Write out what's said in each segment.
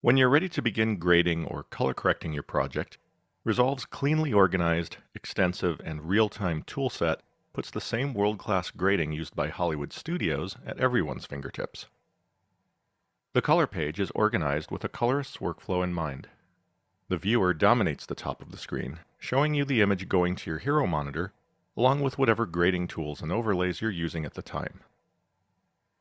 When you're ready to begin grading or color correcting your project, Resolve's cleanly organized, extensive, and real-time toolset puts the same world-class grading used by Hollywood studios at everyone's fingertips. The color page is organized with a colorist's workflow in mind. The viewer dominates the top of the screen, showing you the image going to your hero monitor, along with whatever grading tools and overlays you're using at the time.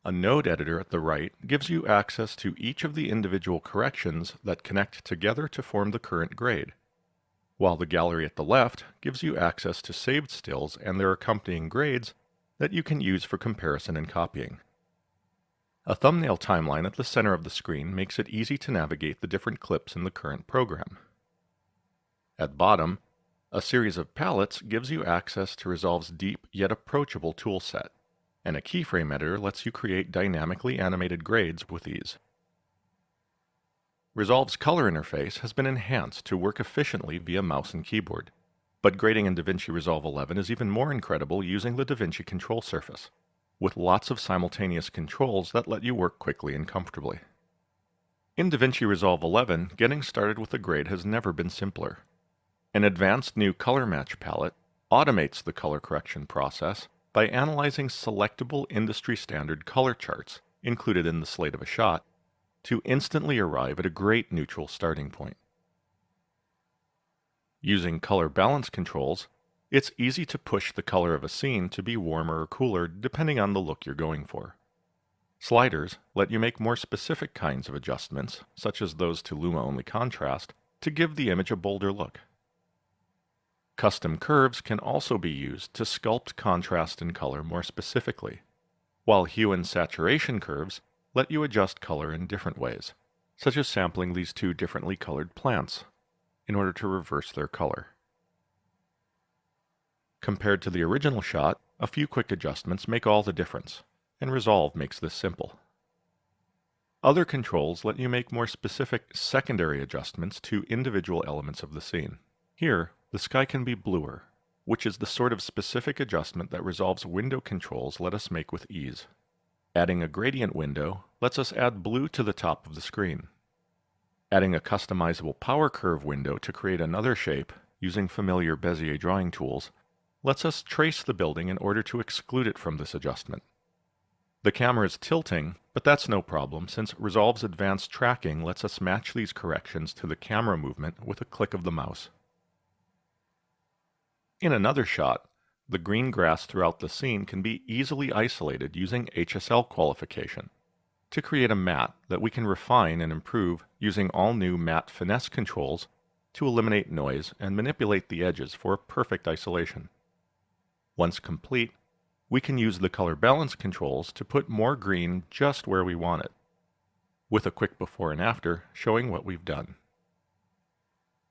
A node editor at the right gives you access to each of the individual corrections that connect together to form the current grade, while the gallery at the left gives you access to saved stills and their accompanying grades that you can use for comparison and copying. A thumbnail timeline at the center of the screen makes it easy to navigate the different clips in the current program. At bottom, a series of palettes gives you access to Resolve's deep yet approachable toolset, and a keyframe editor lets you create dynamically animated grades with ease. Resolve's color interface has been enhanced to work efficiently via mouse and keyboard, but grading in DaVinci Resolve 11 is even more incredible using the DaVinci control surface, with lots of simultaneous controls that let you work quickly and comfortably. In DaVinci Resolve 11, getting started with a grade has never been simpler. An advanced new color match palette automates the color correction process by analyzing selectable industry-standard color charts included in the slate of a shot to instantly arrive at a great neutral starting point. Using color balance controls, it's easy to push the color of a scene to be warmer or cooler depending on the look you're going for. Sliders let you make more specific kinds of adjustments, such as those to luma-only contrast, to give the image a bolder look. Custom curves can also be used to sculpt contrast and color more specifically, while hue and saturation curves let you adjust color in different ways, such as sampling these two differently colored plants in order to reverse their color. Compared to the original shot, a few quick adjustments make all the difference, and Resolve makes this simple. Other controls let you make more specific secondary adjustments to individual elements of the scene. Here, the sky can be bluer, which is the sort of specific adjustment that Resolve's window controls let us make with ease. Adding a gradient window lets us add blue to the top of the screen. Adding a customizable power curve window to create another shape using familiar Bezier drawing tools lets us trace the building in order to exclude it from this adjustment. The camera is tilting, but that's no problem since Resolve's advanced tracking lets us match these corrections to the camera movement with a click of the mouse. In another shot, the green grass throughout the scene can be easily isolated using HSL qualification to create a matte that we can refine and improve using all new matte finesse controls to eliminate noise and manipulate the edges for perfect isolation. Once complete, we can use the color balance controls to put more green just where we want it, with a quick before and after showing what we've done.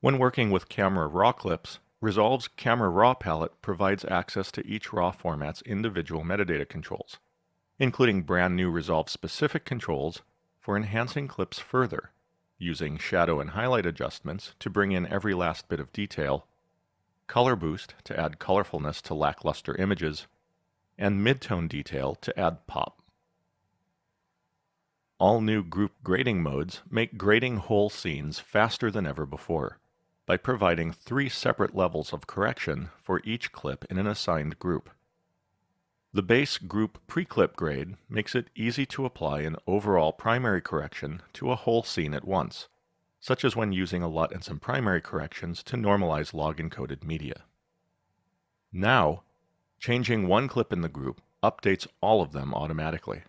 When working with Camera Raw clips, Resolve's Camera Raw palette provides access to each RAW format's individual metadata controls, including brand new Resolve-specific controls for enhancing clips further, using shadow and highlight adjustments to bring in every last bit of detail, color boost to add colorfulness to lackluster images, and midtone detail to add pop. All new group grading modes make grading whole scenes faster than ever before, by providing 3 separate levels of correction for each clip in an assigned group. The base group pre-clip grade makes it easy to apply an overall primary correction to a whole scene at once, such as when using a LUT and some primary corrections to normalize log-encoded media. Now, changing one clip in the group updates all of them automatically.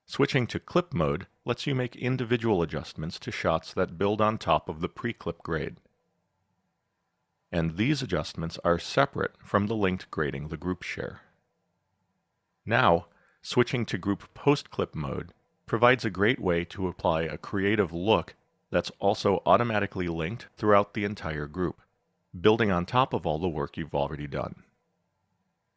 Switching to clip mode lets you make individual adjustments to shots that build on top of the pre-clip grade. And these adjustments are separate from the linked grading the groups share. Now, switching to group post-clip mode provides a great way to apply a creative look that's also automatically linked throughout the entire group, building on top of all the work you've already done.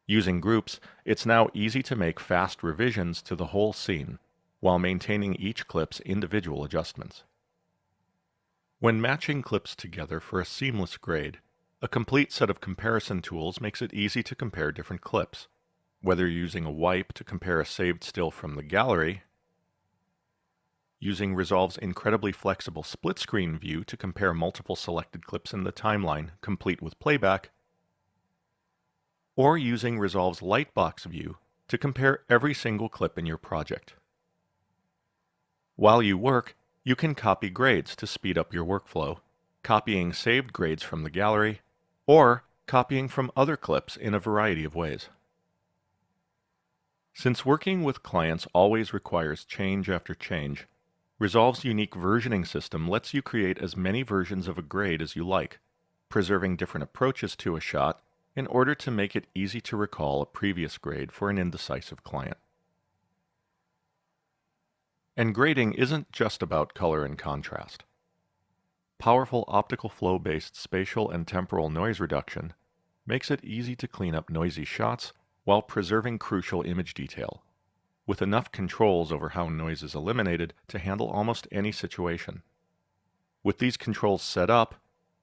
Using groups, it's now easy to make fast revisions to the whole scene, while maintaining each clip's individual adjustments. When matching clips together for a seamless grade, a complete set of comparison tools makes it easy to compare different clips, whether you're using a wipe to compare a saved still from the gallery, using Resolve's incredibly flexible split-screen view to compare multiple selected clips in the timeline, complete with playback, or using Resolve's Lightbox view to compare every single clip in your project. While you work, you can copy grades to speed up your workflow, copying saved grades from the gallery, or copying from other clips in a variety of ways. Since working with clients always requires change after change, Resolve's unique versioning system lets you create as many versions of a grade as you like, preserving different approaches to a shot in order to make it easy to recall a previous grade for an indecisive client. And grading isn't just about color and contrast. Powerful optical flow-based spatial and temporal noise reduction makes it easy to clean up noisy shots while preserving crucial image detail, with enough controls over how noise is eliminated to handle almost any situation. With these controls set up,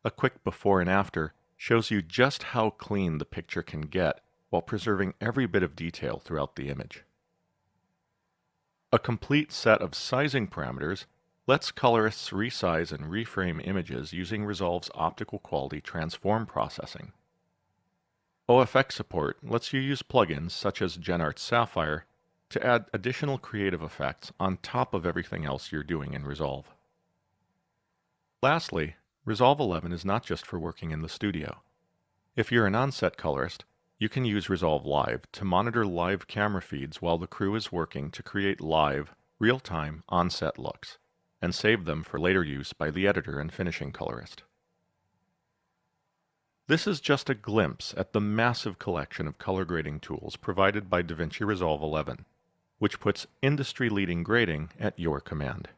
a quick before and after shows you just how clean the picture can get while preserving every bit of detail throughout the image. A complete set of sizing parameters lets colorists resize and reframe images using Resolve's optical quality transform processing. OFX support lets you use plugins such as GenArt Sapphire to add additional creative effects on top of everything else you're doing in Resolve. Lastly, Resolve 11 is not just for working in the studio. If you're an on-set colorist, you can use Resolve Live to monitor live camera feeds while the crew is working to create live, real-time, on-set looks, and save them for later use by the editor and finishing colorist. This is just a glimpse at the massive collection of color grading tools provided by DaVinci Resolve 11, which puts industry-leading grading at your command.